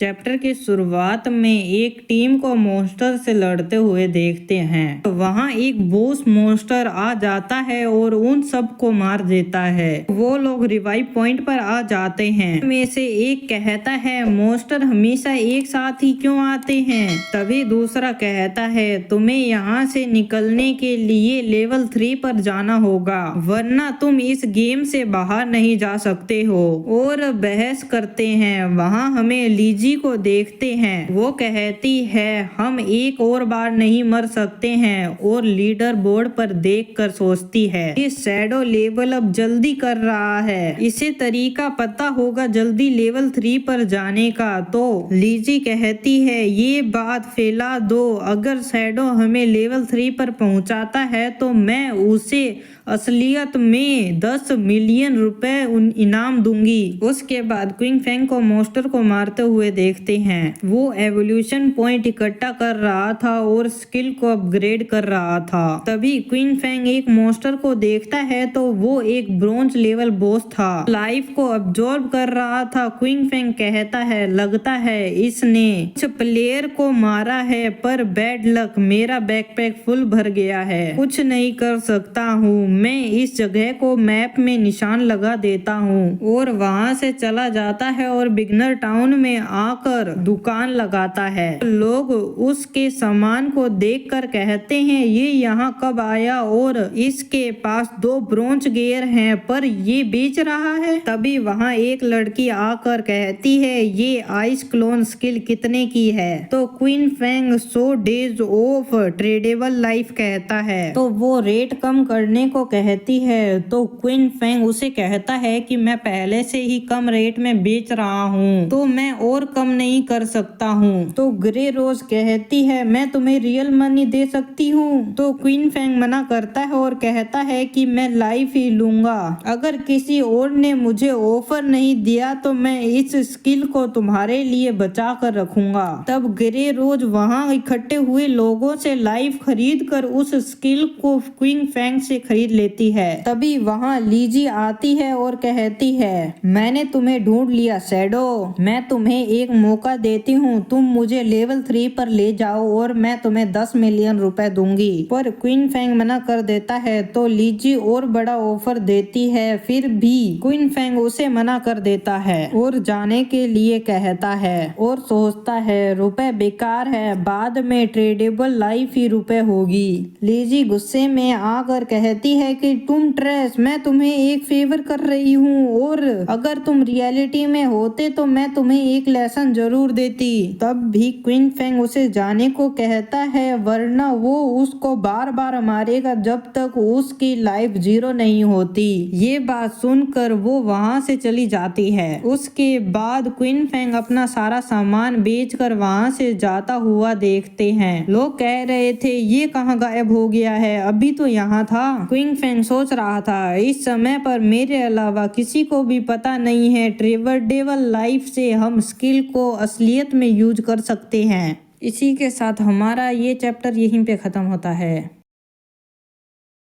Chapter की शुरुआत में एक टीम को मॉन्स्टर से लड़ते हुए देखते हैं। तो वहाँ एक बॉस मॉन्स्टर आ जाता है और उन सबको मार देता है। वो लोग रिवाइव पॉइंट पर आ जाते हैं। में से एक कहता है मॉन्स्टर हमेशा एक साथ ही क्यों आते हैं। तभी दूसरा कहता है तुम्हें यहाँ से निकलने के लिए लेवल 3 पर जाना होगा, वरना तुम इस गेम से बाहर नहीं जा सकते हो। और बहस करते हैं। वहाँ हमें लीजी को देखते हैं। वो कहती है हम एक और बार नहीं मर सकते हैं और लीडर बोर्ड पर देखकर सोचती है ये शैडो लेवल अब जल्दी कर रहा है, इसे तरीका पता होगा जल्दी लेवल 3 पर जाने का। तो लीजी कहती है ये बात फैला दो, अगर शैडो हमें लेवल 3 पर पहुंचाता है तो मैं उसे असलियत में 10 मिलियन रुपए इनाम दूंगी। उसके बाद क्विंग फैंग को मॉन्स्टर को मारते हुए देखते हैं। वो एवोल्यूशन पॉइंट इकट्ठा कर रहा था और स्किल को अपग्रेड कर रहा था। तभी क्विंग फैंग एक मॉन्स्टर को देखता है तो वो एक ब्रोंज लेवल बॉस था, लाइफ को अब्जॉर्ब कर रहा था। क्विंग फैंग कहता है लगता है इसने कुछ प्लेयर को मारा है, पर बैड लक, मेरा बैकपैक फुल भर गया है, कुछ नहीं कर सकता हूँ। मैं इस जगह को मैप में निशान लगा देता हूँ। और वहाँ से चला जाता है और बिगनर टाउन में आकर दुकान लगाता है। लोग उसके सामान को देखकर कहते हैं ये यहाँ कब आया और इसके पास 2 ब्रोंज गियर हैं, पर ये बेच रहा है। तभी वहाँ एक लड़की आकर कहती है ये आइस क्लोन स्किल कितने की है। तो queen fang 100 days of tradable life कहता है। तो वो रेट कम करने को कहती है। तो क्वीन फैंग उसे कहता है कि मैं पहले से ही कम रेट में बेच रहा हूँ, तो मैं और कम नहीं कर सकता हूँ। तो ग्रे रोज कहती है मैं तुम्हें रियल मनी दे सकती हूँ। तो क्वीन फैंग मना करता है और कहता है कि मैं लाइफ ही लूंगा, अगर किसी और ने मुझे ऑफर नहीं दिया तो मैं इस स्किल को तुम्हारे लिए बचा कर रखूंगा। तब ग्रे रोज वहाँ इकट्ठे हुए लोगों से लाइफ खरीद कर उस स्किल को क्वीन फैंग से खरीद लेती है। तभी वहाँ लीजी आती है और कहती है मैंने तुम्हें ढूंढ लिया शैडो, मैं तुम्हें एक मौका देती हूँ, तुम मुझे लेवल 3 पर ले जाओ और मैं तुम्हें 10 मिलियन रुपए दूंगी। पर क्वीन फैंग मना कर देता है। तो लीजी और बड़ा ऑफर देती है, फिर भी क्वीन फैंग उसे मना कर देता है और जाने के लिए कहता है और सोचता है रुपए बेकार है, बाद में ट्रेडेबल लाइफ ही रुपए होगी। लीजी गुस्से में आकर कहती है कि तुम ट्रेस, मैं तुम्हें एक फेवर कर रही हूँ और अगर तुम रियलिटी में होते तो मैं तुम्हें एक लेसन जरूर देती। तब भी क्वीन फैंग उसे जाने को कहता है, वरना वो उसको बार बार मारेगा जब तक उसकी लाइफ 0 नहीं होती। ये बात सुनकर वो वहाँ से चली जाती है। उसके बाद क्वीन फैंग अपना सारा सामान बेचकर वहाँ से जाता हुआ देखते हैं। लोग कह रहे थे ये कहाँ गायब हो गया है, अभी तो यहाँ था। क्वीन फैंग सोच रहा था इस समय पर मेरे अलावा किसी को भी पता नहीं है ट्रेडेबल लाइफ से हम स्किल को असलियत में यूज कर सकते हैं। इसी के साथ हमारा ये चैप्टर यहीं पे खत्म होता है।